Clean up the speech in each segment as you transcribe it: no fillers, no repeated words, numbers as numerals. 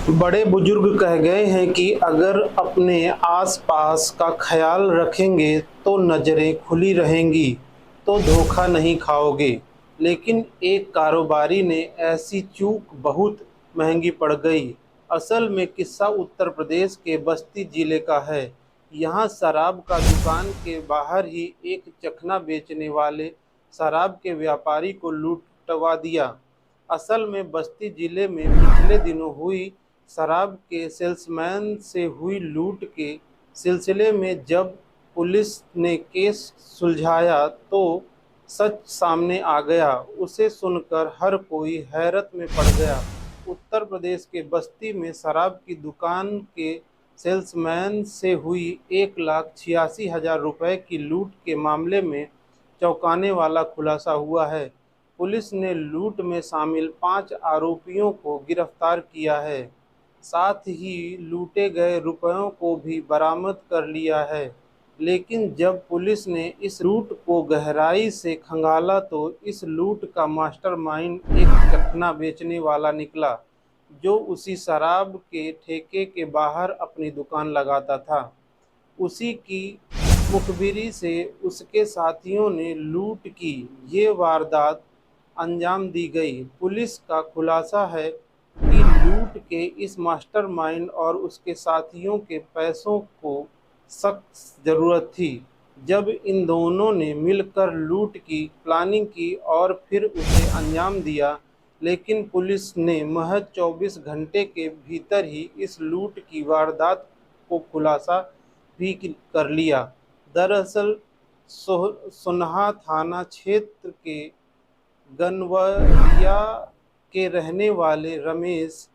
बड़े बुजुर्ग कह गए हैं कि अगर अपने आसपास का ख्याल रखेंगे तो नज़रें खुली रहेंगी, तो धोखा नहीं खाओगे। लेकिन एक कारोबारी ने ऐसी चूक बहुत महंगी पड़ गई। असल में किस्सा उत्तर प्रदेश के बस्ती जिले का है। यहाँ शराब का दुकान के बाहर ही एक चखना बेचने वाले शराब के व्यापारी को लूटवा दिया। असल में बस्ती जिले में पिछले दिनों हुई शराब के सेल्समैन से हुई लूट के सिलसिले में जब पुलिस ने केस सुलझाया तो सच सामने आ गया। उसे सुनकर हर कोई हैरत में पड़ गया। उत्तर प्रदेश के बस्ती में शराब की दुकान के सेल्समैन से हुई 1,86,000 रुपये की लूट के मामले में चौंकाने वाला खुलासा हुआ है। पुलिस ने लूट में शामिल 5 आरोपियों को गिरफ्तार किया है। साथ ही लूटे गए रुपयों को भी बरामद कर लिया है। लेकिन जब पुलिस ने इस लूट को गहराई से खंगाला तो इस लूट का मास्टरमाइंड एक चखना बेचने वाला निकला, जो उसी शराब के ठेके के बाहर अपनी दुकान लगाता था। उसी की मुखबिरी से उसके साथियों ने लूट की ये वारदात अंजाम दी गई। पुलिस का खुलासा है कि लूट के इस मास्टरमाइंड और उसके साथियों के पैसों को सख्त ज़रूरत थी। जब इन दोनों ने मिलकर लूट की प्लानिंग की और फिर उसे अंजाम दिया। लेकिन पुलिस ने महज 24 घंटे के भीतर ही इस लूट की वारदात को खुलासा भी कर लिया। दरअसल सोनहा थाना क्षेत्र के गनवरिया के रहने वाले रमेश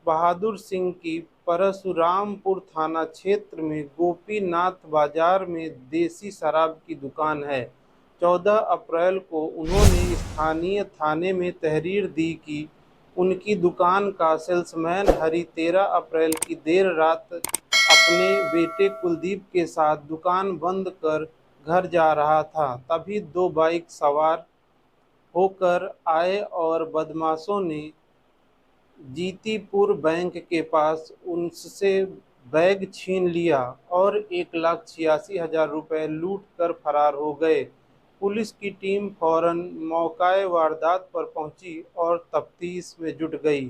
बहादुर सिंह की परशुरामपुर थाना क्षेत्र में गोपीनाथ बाजार में देसी शराब की दुकान है। 14 अप्रैल को उन्होंने स्थानीय थाने में तहरीर दी कि उनकी दुकान का सेल्समैन हरी 13 अप्रैल की देर रात अपने बेटे कुलदीप के साथ दुकान बंद कर घर जा रहा था। तभी 2 बाइक सवार होकर आए और बदमाशों ने जीतीपुर बैंक के पास उनसे बैग छीन लिया और 1,86,000 रुपये लूट कर फरार हो गए। पुलिस की टीम फौरन मौके वारदात पर पहुंची और तफ्तीश में जुट गई।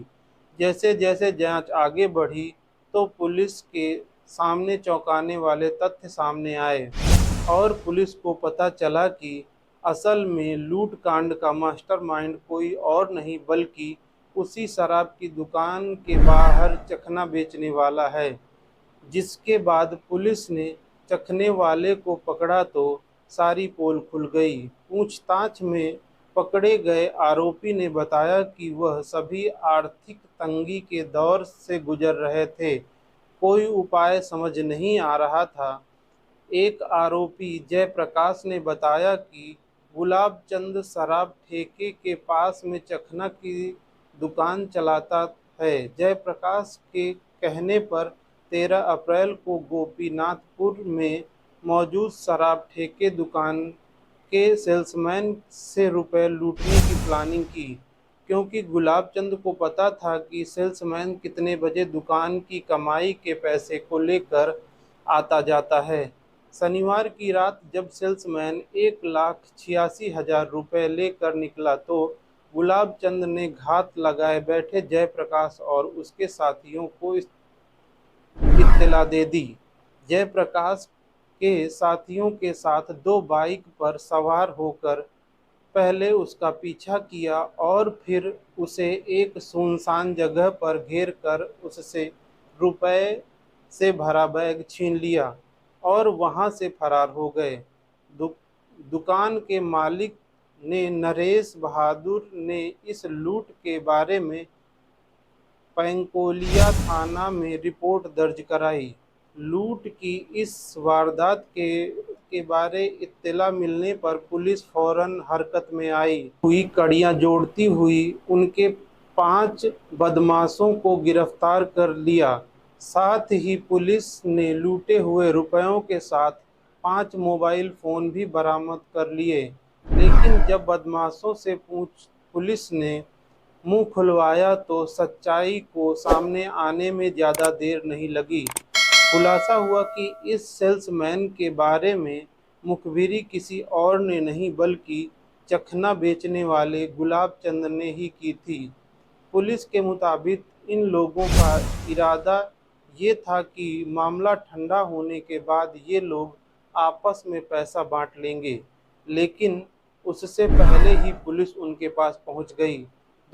जैसे जैसे जांच आगे बढ़ी तो पुलिस के सामने चौंकाने वाले तथ्य सामने आए और पुलिस को पता चला कि असल में लूट कांड का मास्टरमाइंड कोई और नहीं बल्कि उसी शराब की दुकान के बाहर चखना बेचने वाला है। जिसके बाद पुलिस ने चखने वाले को पकड़ा तो सारी पोल खुल गई। पूछताछ में पकड़े गए आरोपी ने बताया कि वह सभी आर्थिक तंगी के दौर से गुजर रहे थे। कोई उपाय समझ नहीं आ रहा था। एक आरोपी जयप्रकाश ने बताया कि गुलाब चंद शराब ठेके के पास में चखना की दुकान चलाता है। जयप्रकाश के कहने पर 13 अप्रैल को गोपीनाथपुर में मौजूद शराब ठेके दुकान के सेल्समैन से रुपए लूटने की प्लानिंग की, क्योंकि गुलाब चंद को पता था कि सेल्समैन कितने बजे दुकान की कमाई के पैसे को लेकर आता जाता है। शनिवार की रात जब सेल्समैन 1,86,000 रुपये लेकर निकला तो गुलाब चंद ने घात लगाए बैठे जयप्रकाश और उसके साथियों को इत्तला दे दी। जयप्रकाश के साथियों के साथ 2 बाइक पर सवार होकर पहले उसका पीछा किया और फिर उसे एक सुनसान जगह पर घेर कर उससे रुपए से भरा बैग छीन लिया और वहां से फरार हो गए। दु, दुकान के मालिक ने नरेश बहादुर ने इस लूट के बारे में पैंकोलिया थाना में रिपोर्ट दर्ज कराई। लूट की इस वारदात के बारे इत्तला मिलने पर पुलिस फौरन हरकत में आई हुई कड़ियां जोड़ती हुई उनके 5 बदमाशों को गिरफ्तार कर लिया। साथ ही पुलिस ने लूटे हुए रुपयों के साथ 5 मोबाइल फ़ोन भी बरामद कर लिए। लेकिन जब बदमाशों से पुलिस ने मुंह खुलवाया तो सच्चाई को सामने आने में ज़्यादा देर नहीं लगी। खुलासा हुआ कि इस सेल्समैन के बारे में मुखबिरी किसी और ने नहीं बल्कि चखना बेचने वाले गुलाब चंद ने ही की थी। पुलिस के मुताबिक इन लोगों का इरादा ये था कि मामला ठंडा होने के बाद ये लोग आपस में पैसा बांट लेंगे, लेकिन उससे पहले ही पुलिस उनके पास पहुंच गई।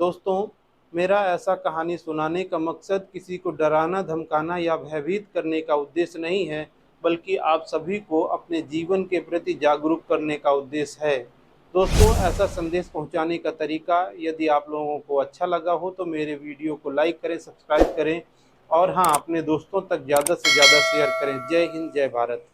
दोस्तों, मेरा ऐसा कहानी सुनाने का मकसद किसी को डराना, धमकाना या भयभीत करने का उद्देश्य नहीं है, बल्कि आप सभी को अपने जीवन के प्रति जागरूक करने का उद्देश्य है। दोस्तों, ऐसा संदेश पहुंचाने का तरीका यदि आप लोगों को अच्छा लगा हो तो मेरे वीडियो को लाइक करें, सब्सक्राइब करें और हाँ, अपने दोस्तों तक ज़्यादा से ज़्यादा शेयर करें। जय हिंद, जय भारत।